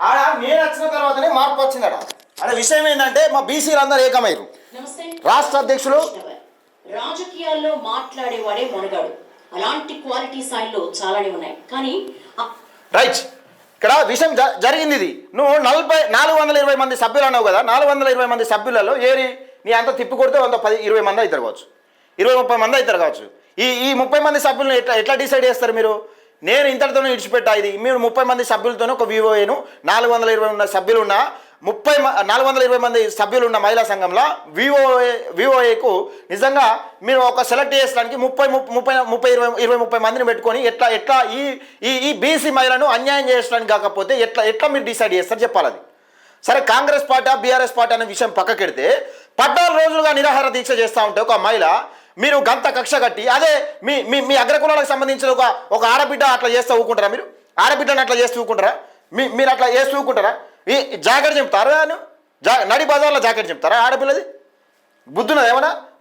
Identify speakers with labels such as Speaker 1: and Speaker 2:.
Speaker 1: ఆడ నేను వచ్చిన తర్వాతనే మార్పు వచ్చిందట. అనే విషయం ఏంటంటే మా బీసీలు అందరూ ఏకమయ్యారు. రాష్ట్ర అధ్యక్షులు
Speaker 2: రాజకీయాల్లో మాట్లాడేవాడే మొనగాడు. అలాంటి క్వాలిటీ స్థాయిలో చాలానే ఉన్నాయి. కానీ
Speaker 1: రైట్, ఇక్కడ విషయం జరిగింది ఇది. నువ్వు 420 మంది సభ్యులు అన్నావు కదా, 420 మంది సభ్యులలో ఏరి నీ అంత తిప్పి కొడితే 110-20 మంది అవుతారు కావచ్చు, 20-30 మంది అవుతారు కావచ్చు. ఈ 30 మంది సభ్యులను ఎట్లా డిసైడ్ చేస్తారు మీరు? నేను ఇంతటితోనే విడిచిపెట్టా ఇది. మీరు 30 మంది సభ్యులతోనే ఒక వివోఏను 420 ఉన్న సభ్యులు ఉన్న 420 మంది సభ్యులు ఉన్న మహిళా సంఘంలో వివోఏకు నిజంగా మీరు ఒక సెలెక్ట్ చేసడానికి 30 మందిని పెట్టుకొని ఎట్లా ఈ బీసీ మహిళను అన్యాయం చేయడానికి కాకపోతే ఎట్లా మీరు డిసైడ్ చేస్తారు చెప్పాలి. అది సరే, కాంగ్రెస్ పార్టీ బీఆర్ఎస్ పార్టీ అనే విషయం పక్కకెడితే 14 రోజులుగా నిరాహార దీక్ష చేస్తూ ఉంటే ఒక మహిళ మీరు గంత కక్ష కట్టి అదే మీ అగ్రకులాలకు సంబంధించిన ఒక ఆడబిడ్డ అట్లా చేస్తూ ఊకుంటారా? మీరు ఆడబిడ్డను అట్లా చేస్తూ ఊకుంటారా? మీరు అట్లా చేస్తూ ఊకుంటారా? ఈ జాకెట్ చెప్తారా? నడి బజార్లో జాకెట్ చెప్తారా? ఆడపిల్లది బుద్ధున్నది ఏమన్నా?